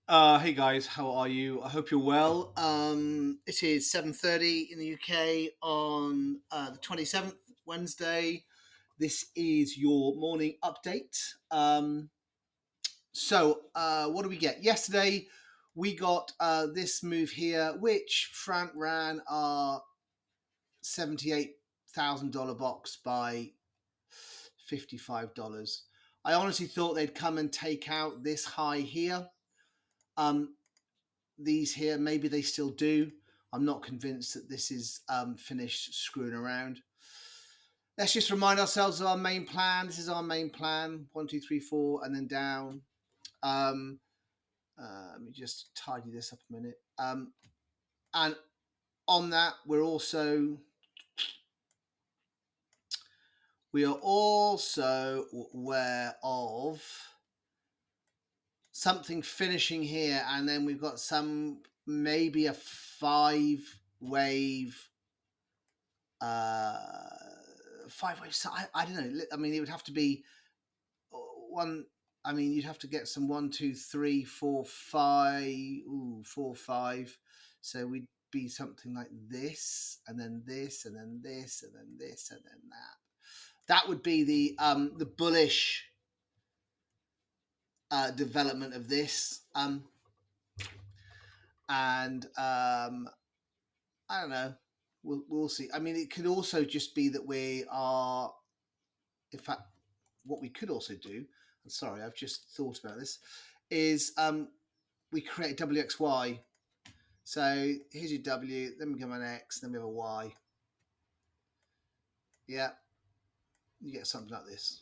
Hey guys, how are you? I hope you're well. It is 7:30 in the UK on the 27th, Wednesday. This is your morning update. What do we get? Yesterday, we got this move here, which Frank ran our $78,000 box by $55. I honestly thought they'd come and take out this high here. These here, maybe they still do. I'm not convinced that this is finished screwing around. Let's just remind ourselves of our main plan. This is our main plan. 1, 2, 3, 4, and then down. Let me just tidy this up a minute. And on that, we are also aware of something finishing here, and then we've got maybe a 5-wave 5 waves. I don't know. I mean, it would have to be one. I mean, you'd have to get some 1, 2, 3, 4, 5. Ooh, 4, 5. So we'd be something like this, and then this, and then this, and then this, and then that. That would be the bullish development of this. And I don't know. We'll see. I mean, it could also just be that we are, in fact, what we could also do, and sorry, I've just thought about this, is we create WXY. So here's your W, then we give an X, then we have a Y. Yeah, you get something like this.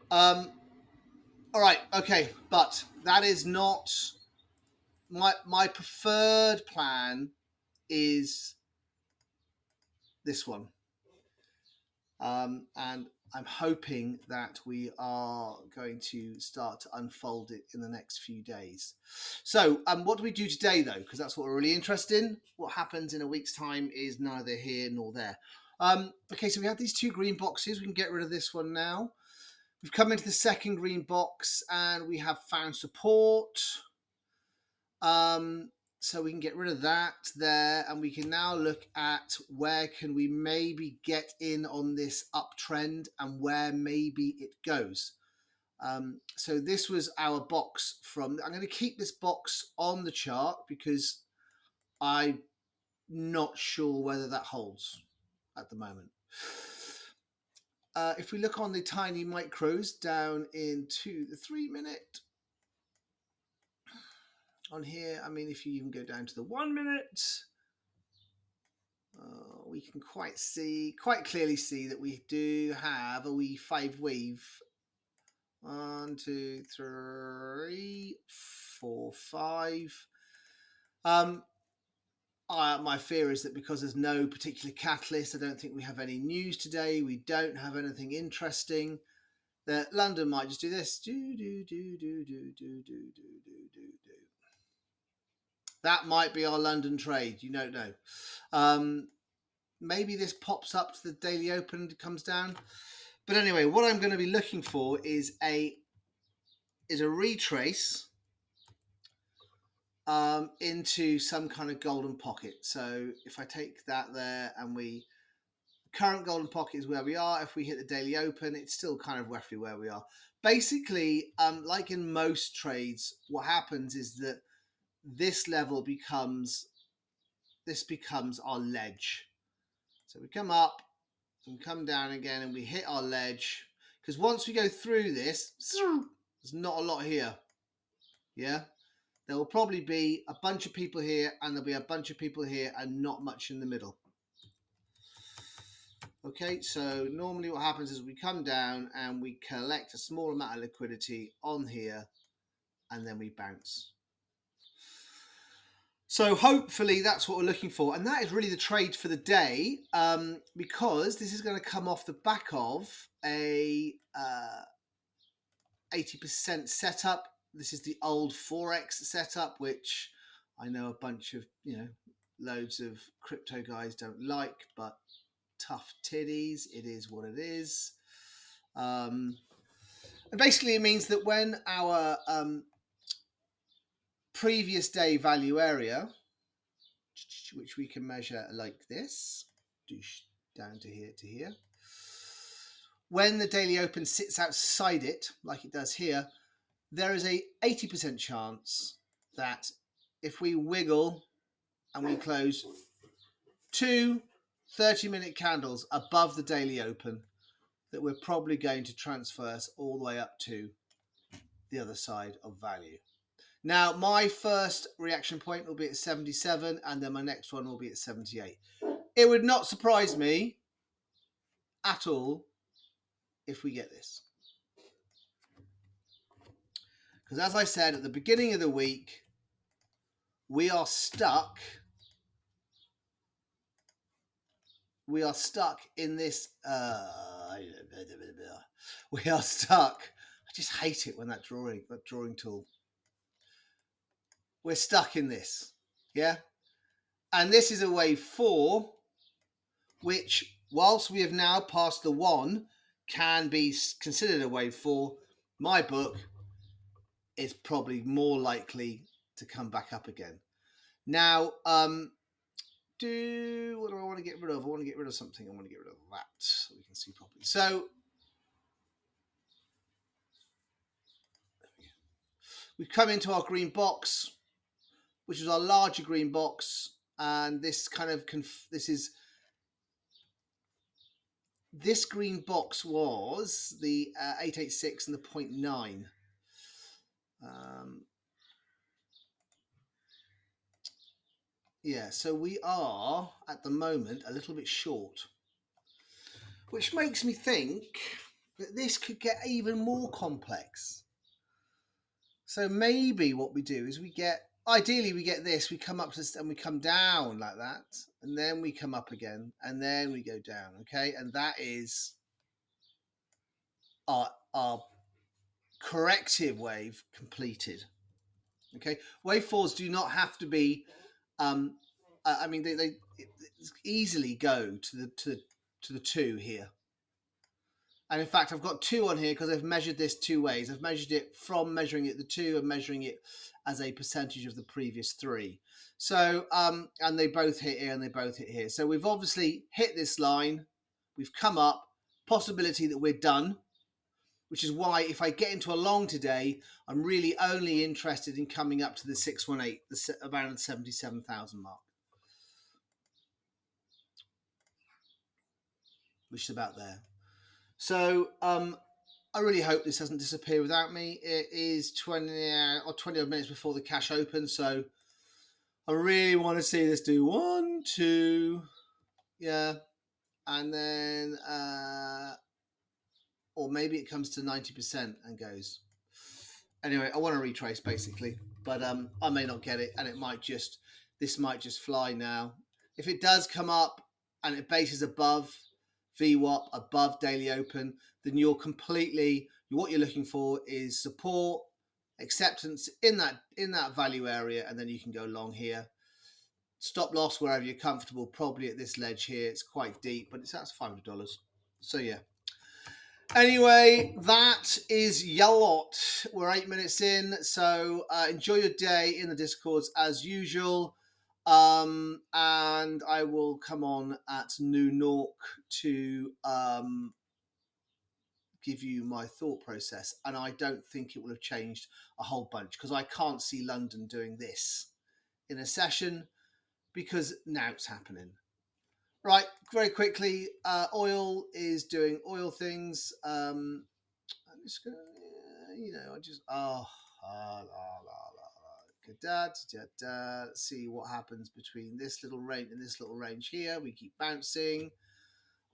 All right, okay, but that is not my preferred plan. Is this one, and I'm hoping that we are going to start to unfold it in the next few days. So, what do we do today, though? Because that's what we're really interested in. What happens in a week's time is neither here nor there. Okay, so we have these two green boxes. We can get rid of this one now. We've come into the second green box and we have found support. So we can get rid of that there, and we can now look at where can we maybe get in on this uptrend and where maybe it goes. So this was our box from. I'm going to keep this box on the chart because I'm not sure whether that holds at the moment. If we look on the tiny micros down into the 3-minute, on here, I mean, if you even go down to the 1 minute, we can quite clearly see that we do have a wee 5-wave. 1, 2, 3, 4, 5. My fear is that because there's no particular catalyst, I don't think we have any news today. We don't have anything interesting. That London might just do this. That might be our London trade. You don't know. Maybe this pops up to the daily open and comes down. But anyway, what I'm going to be looking for is a retrace into some kind of golden pocket. So if I take that there and current golden pocket is where we are. If we hit the daily open, it's still kind of roughly where we are. Basically, like in most trades, what happens is that this level becomes our ledge. So we come up and come down again and we hit our ledge, because once we go through this, there's not a lot here. Yeah, there will probably be a bunch of people here and there'll be a bunch of people here and not much in the middle. Okay, so normally what happens is we come down and we collect a small amount of liquidity on here and then we bounce. So hopefully that's what we're looking for, and that is really the trade for the day, because this is going to come off the back of a 80% setup. This is the old Forex setup, which I know a bunch of, loads of crypto guys don't like, but tough titties, it is what it is. And basically it means that when our previous day value area, which we can measure like this, down to here. When the daily open sits outside it, like it does here, there is a 80% chance that if we wiggle and we close two 30-minute candles above the daily open, that we're probably going to transfer us all the way up to the other side of value. Now, my first reaction point will be at 77, and then my next one will be at 78. It would not surprise me at all if we get this. Because as I said at the beginning of the week, we are stuck in this we are stuck. I just hate it when that drawing tool. We're stuck in this. Yeah? And this is a wave 4, which, whilst we have now passed the 1, can be considered a wave 4. My book is probably more likely to come back up again. Now, what do I want to get rid of? I want to get rid of something. I want to get rid of that so we can see properly. So we've come into our green box, which is our larger green box, and this kind of this green box was the 886 and the 0.9. Yeah, so we are at the moment a little bit short, which makes me think that this could get even more complex. So maybe what we do is ideally we get this, we come up to this and we come down like that, and then we come up again, and then we go down, okay? And that is our corrective wave completed, okay? Wave 4s do not have to be, I mean, they easily go to the 2 here. And in fact, I've got 2 on here because I've measured this 2 ways. I've measured it from measuring it the 2 and measuring it as a percentage of the previous 3. So, and they both hit here and they both hit here. So we've obviously hit this line. We've come up. Possibility that we're done, which is why if I get into a long today, I'm really only interested in coming up to the 618, around the 77,000 mark, which is about there. So I really hope this doesn't disappear without me. It is 20 odd minutes before the cash opens, so I really want to see this do 1, 2, yeah, and then or maybe it comes to 90% and goes. Anyway, I want to retrace basically, but I may not get it, and this might just fly now. If it does come up and it bases above VWAP, above daily open, then what you're looking for is support, acceptance in that value area, and then you can go long here. Stop loss wherever you're comfortable, probably at this ledge here. It's quite deep, but that's $500. So yeah. Anyway, that is Yalot. We're 8 minutes in, so enjoy your day in the Discords as usual. And I will come on at New York to give you my thought process. And I don't think it will have changed a whole bunch because I can't see London doing this in a session because now it's happening. Right, very quickly, oil is doing oil things. I'm just gonna, let's see what happens between this little range and this little range here. We keep bouncing.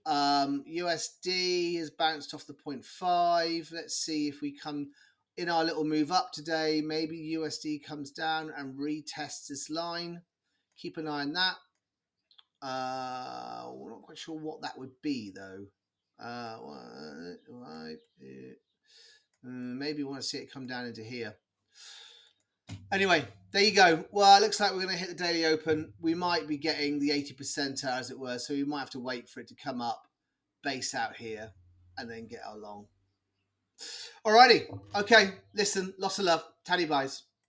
USD has bounced off the 0.5. Let's see if we come in our little move up today. Maybe USD comes down and retests this line. Keep an eye on that. We're not quite sure what that would be though. Maybe we want to see it come down into here. Anyway, there you go. Well, it looks like we're going to hit the daily open. We might be getting the 80% as it were, so we might have to wait for it to come up, base out here, and then get our long. Alrighty. Okay, listen, lots of love. Taddy buys.